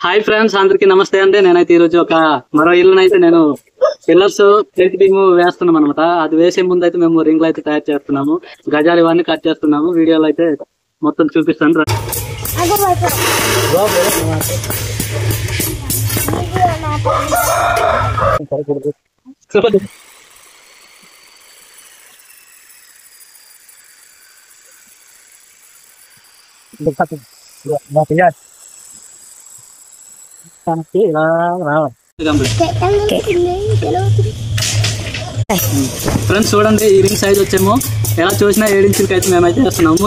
Hi friends, అందరికి నమస్తే అండి. నేనైతే ఈ రోజు ఒక మరో ఇల్లునైతే నేను పిల్లర్స్ ఫ్రంట్ బీమ్ వేస్తున్నాం అనమాట. అది వేసే ముందు అయితే మేము రింగ్లు అయితే తయారు చేస్తున్నాము, గజాలు ఇవన్నీ కట్ చేస్తున్నాము. వీడియోలో అయితే మొత్తం చూపిస్తాను. ఫ్రెండ్స్ చూడండి, ఈ రింగ్ సైజ్ వచ్చేమో ఎలా చూసినా 7 ఇంచులకి అయితే మేమైతే వేస్తున్నాము.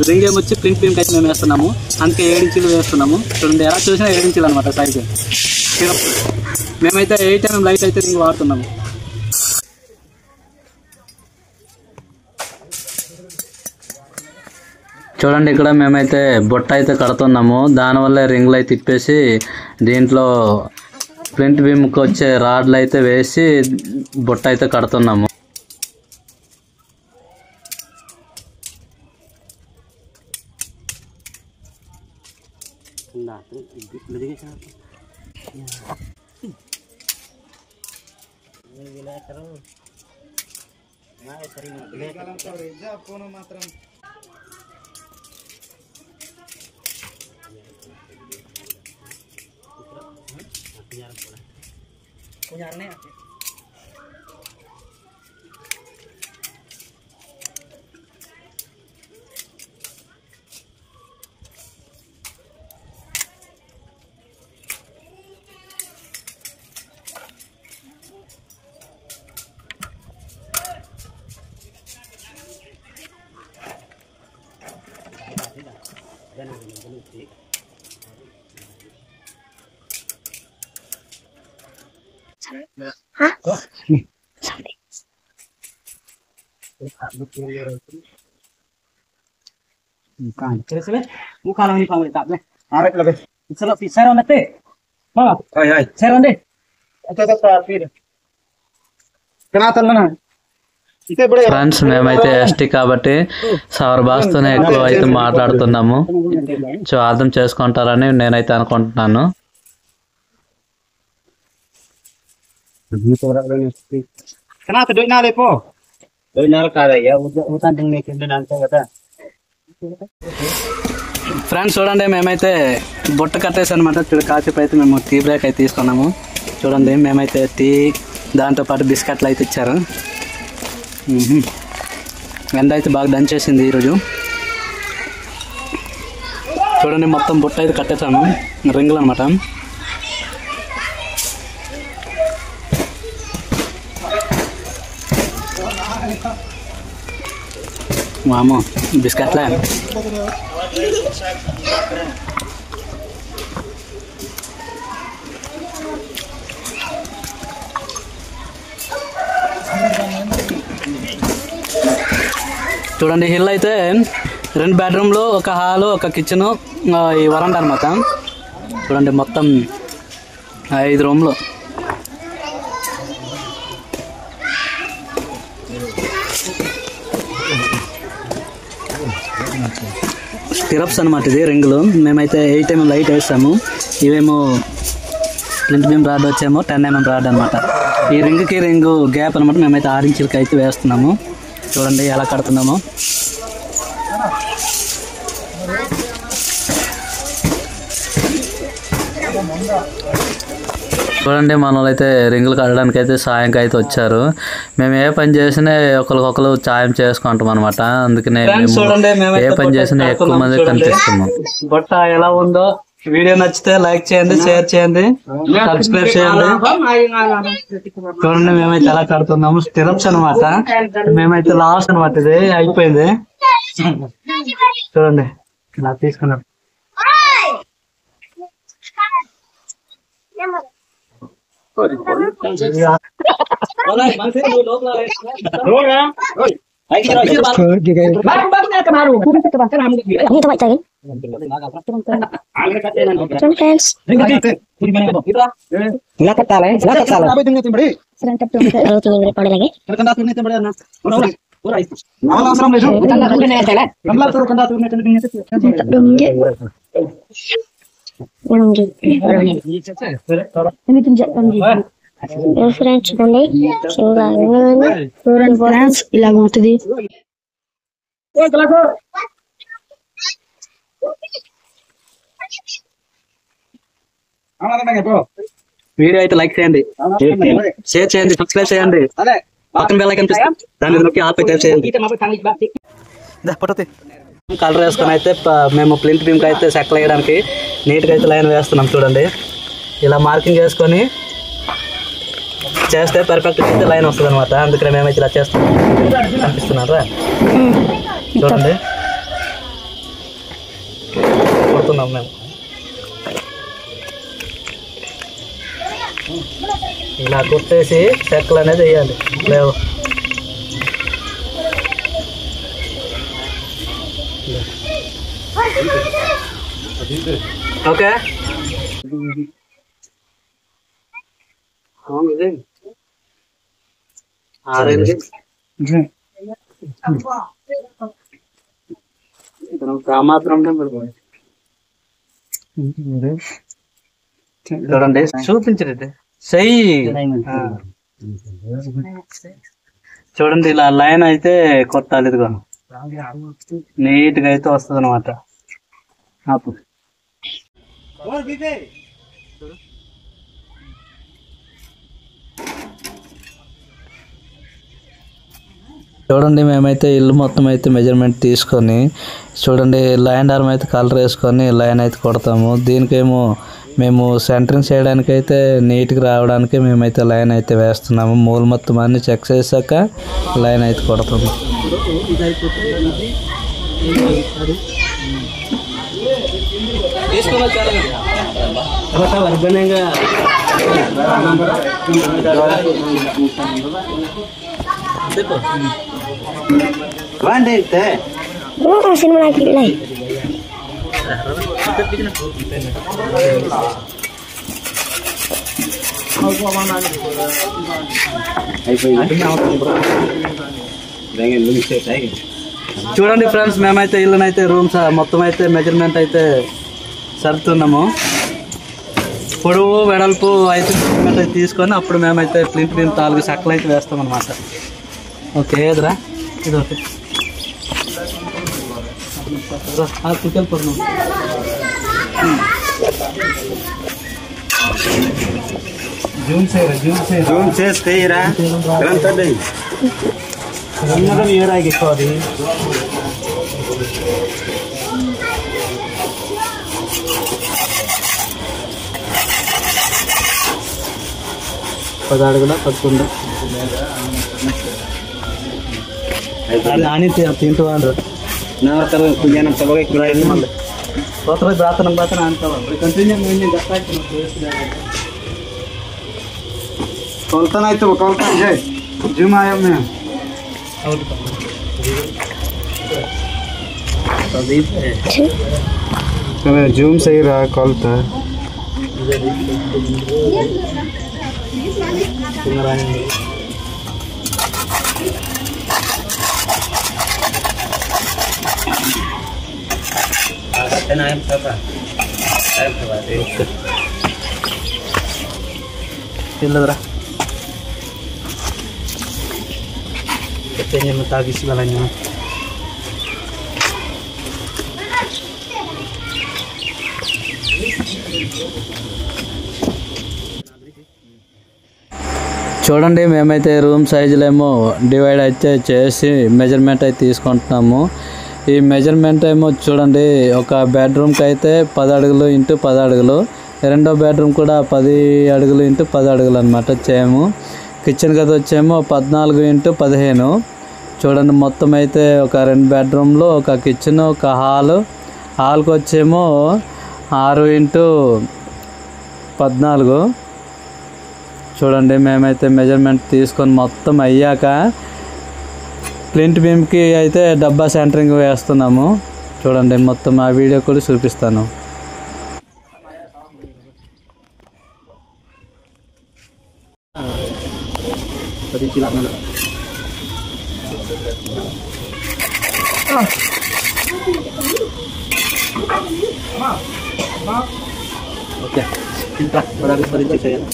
రింగ్ ఏమొచ్చి ప్రింట్ బీమ్ అయితే మేము వేస్తున్నాము, అందుకే 7 ఇంచులు వేస్తున్నాము. చూడండి, ఎలా చూసినా 7 ఇంచులు అనమాట సైజు. మేమైతే 8mm లైట్ అయితే రింగ్ వాడుతున్నాము. చూడండి, ఇక్కడ మేమైతే బొట్ట అయితే కడుతున్నాము. దానివల్ల రింగ్లు అయితే తిప్పేసి దీంట్లో ప్రింట్ బీమ్కి వచ్చే రాడ్లు అయితే వేసి బొట్ట అయితే కడుతున్నాము. ఫ్రెండ్స్, మేమైతే ఎస్టీ కాబట్టి సవర్ భాషతోనే ఎక్కువ అయితే మాట్లాడుతున్నాము. సో అర్థం చేసుకుంటారని నేనైతే అనుకుంటున్నాను. ఫ్రెండ్స్ చూడండి, మేమైతే బుట్ట కట్టేసి అనమాట. కాసేపు అయితే మేము టీ బ్రేక్ అయితే తీసుకున్నాము. చూడండి, మేమైతే టీ దాంతో పాటు బిస్కెట్లు అయితే ఇచ్చారు. ఎండ అయితే బాగా దంచేసింది ఈరోజు. చూడండి, మొత్తం బుట్ట అయితే కట్టేసాము, రింగులు అనమాట. వామో బిస్కెట్లే. చూడండి, హిల్ అయితే 2 బెడ్రూమ్లు, ఒక హాలు, ఒక కిచెను, ఈ వరండా అనమాట. చూడండి, మొత్తం 5 రూమ్లు. స్టిరప్స్ అనమాట ఇది రింగులు. మేమైతే 8mm లైట్ వేస్తాము. ఇవేమో ప్రింట్ బీమ్ రాడ్ వచ్చేమో 10mm రాడ్ అనమాట. ఈ రింగ్కి రింగు గ్యాప్ అనమాట. మేమైతే 6 ఇంచులకి అయితే వేస్తున్నాము. చూడండి ఎలా కడుతున్నామో. చూడండి, మనోళ్ళు అయితే రింగులు కట్టడానికి అయితే సాయంకి అయితే వచ్చారు. మేము ఏ పని చేసినా ఒకరికొకరు సాయం చేసుకుంటాం అనమాట. అందుకనే ఏ పని చేసినా ఎక్కువ మంది కనిపిస్తున్నాం. బొట్ట ఎలా ఉందో వీడియో నచ్చితే లైక్ చేయండి, షేర్ చేయండి, సబ్స్క్రైబ్ చేయండి. చూడండి, మేమైతే ఎలా కడుతున్నాము. స్టిరప్స్ అనమాట. మేమైతే లాస్ట్ అనమాట. ఇది అయిపోయింది. చూడండి, ఇలా తీసుకున్నాం. ఫ్రెండ్స్ ఫ్రెండ్స్ ఇలా ఉంటుంది. వీడియో అయితే లైక్ చేయండి, షేర్ చేయండి, సబ్స్క్రైబ్ చేయండి, పక్కన బెల్ ఐకాన్ కనిపిస్తుంది దాని మీద నొక్కి ఆల్ పై ట్యాప్ చేయండి. కలర్ వేసుకొని అయితే మేము ప్లింత్ బీమ్ కి అయితే సెక్కలు వేయడానికి నీట్ గా అయితే లైన్ వేస్తున్నాం. చూడండి ఇలా మార్కింగ్ చేసుకొని చేస్తే పర్ఫెక్ట్ అయితే లైన్ వస్తుంది అనమాట. అందుకనే మేమైతే ఇలా చేస్తాం. కనిపిస్తున్నారా? చూడండి కొడుతున్నాం మేము. ఇలా కొట్టేసి చెక్కలు అనేది వేయాలి. లేవు ఓకే. చూడండి చూపించండి. చూడండి ఇలా లైన్ అయితే కొట్టాలి. ఇదిగో నీట్ గా అయితే వస్తుంది అనమాట. చూడండి మేమైతే ఇల్లు మొత్తం అయితే మెజర్మెంట్ తీసుకొని చూడండి లైన్ ఆర్మ్ అయితే కలర్ వేసుకొని లైన్ అయితే కొడతాము. దీనికేమో మేము సెంటరింగ్ చేయడానికి అయితే నీట్గా రావడానికి మేమైతే లైన్ అయితే వేస్తున్నాము. మూల మొత్తం అన్ని చెక్ చేశాక లైన్ అయితే కొడతాము. సినిమా చూడండి ఫ్రెండ్స్ మేమైతే ఇల్లునైతే రూమ్స్ మొత్తం అయితే మెజర్మెంట్ అయితే సర్దుతున్నాము. పొడవు వెడల్పు అయితే మెజర్మెంట్ అయితే తీసుకొని అప్పుడు మేమైతే ప్లింట్ బీమ్ 4 సక్కలు అయితే వేస్తాం అనమాట. ఓకే ఎదురా ఇది ఓకే జూమ్ చేస్తే ఏరాగి పదాడుగుల 11 నాని తింటూ వాళ్ళు కొలతనైతే కొలత జూమ్ ఆయా మేము జూమ్ సही रहा కొలత Pilih katanya mentagi segalanya. చూడండి మేమైతే రూమ్ సైజులేమో డివైడ్ అయితే చేసి మెజర్మెంట్ అయితే తీసుకుంటున్నాము. ఈ మెజర్మెంట్ ఏమో చూడండి ఒక బెడ్రూమ్కి అయితే 10 అడుగులు ఇంటూ 10 అడుగులు, రెండో బెడ్రూమ్ కూడా 10 అడుగులు ఇంటూ 10 అడుగులు అనమాట చేయము. కిచెన్ గది వచ్చేమో 14 ఇంటూ 15. చూడండి మొత్తం అయితే ఒక 2 బెడ్రూమ్లు, ఒక కిచెన్, ఒక హాల్కి వచ్చేమో 6 ఇంటూ 14. చూడండి మేమైతే మెజర్మెంట్ తీసుకొని మొత్తం అయ్యాక ప్లింట్ బీమ్కి అయితే డబ్బా సెంటరింగ్ వేస్తున్నాము. చూడండి మొత్తం ఆ వీడియో కూడా చూపిస్తాను. ఓకే ఇంకా పది చేయాలి.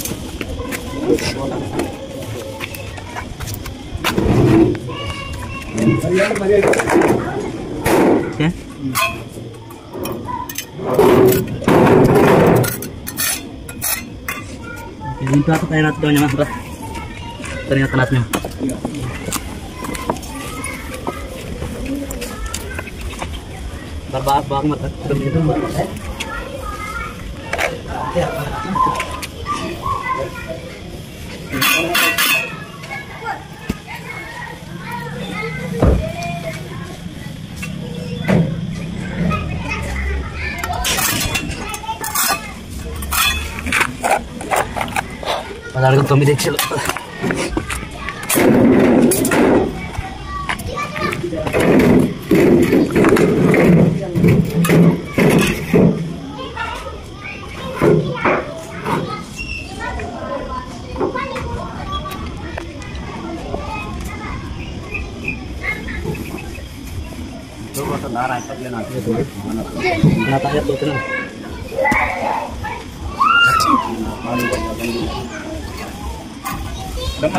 ఓకే దీంట్లో అటు పైన అత్తుకోండి ternyata nasnya berbakat banget padahal kan kami dekil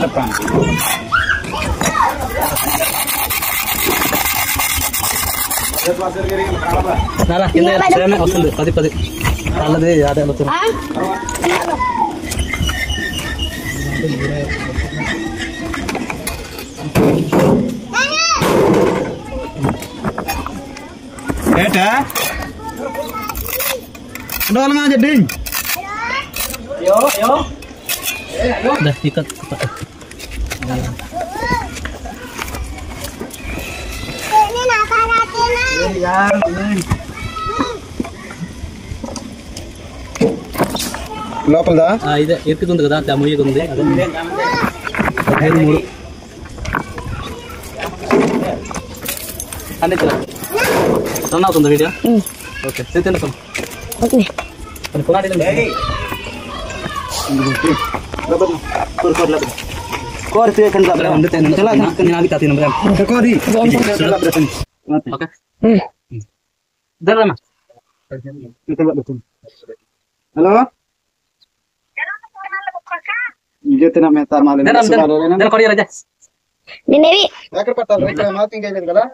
depan. Nah, kita saya nak ausung padi. Kalau dia ada betul. Ada? Udah lama aja ding. Yo. Dah ikat. లోపలదా ఇదే ఎత్తుకుంది కదా దమ్ముయ్యగా ఉంది అదే 3 అంటే రన్ అవుతుంది వీడియో ఓకే తినకు ఓకే హలో ఇంకేతేనా మే తార్మాలి నేనేవి ఎక్కడ పట్టాలి ఇక్కడ మార్కింగ్ అయ్యలేదు కదా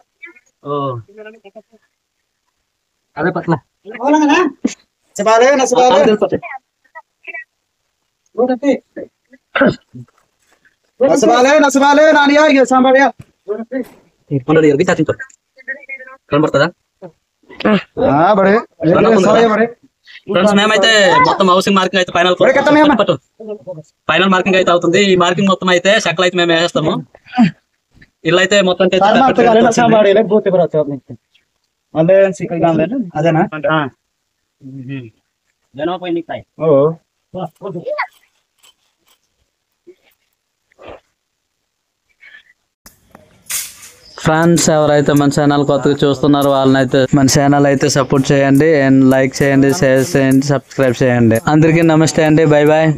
అదే పట్ల సబాలే నసబాలే నానియా ఇక సాంబాడియా కనబడుతుందా బడే ఫ్రెండ్స్ మేమైతే మొత్తం హౌసింగ్ మార్కింగ్ అయితే ఫైనల్ మార్కింగ్ అయితే అవుతుంది. ఈ మార్కింగ్ మొత్తం అయితే చెక్కలు అయితే మేము వేసేస్తాము. ఇల్లు అయితే మొత్తం అదేనా ఫ్రెండ్స్ ఎవరైతే మన ఛానల్ కొత్తగా చూస్తున్నారో వాళ్ళనైతే మన ఛానల్ అయితే సపోర్ట్ చేయండి అండ్ లైక్ చేయండి, షేర్ చేయండి, సబ్స్క్రైబ్ చేయండి. అందరికీ నమస్తే అండి, బై బాయ్.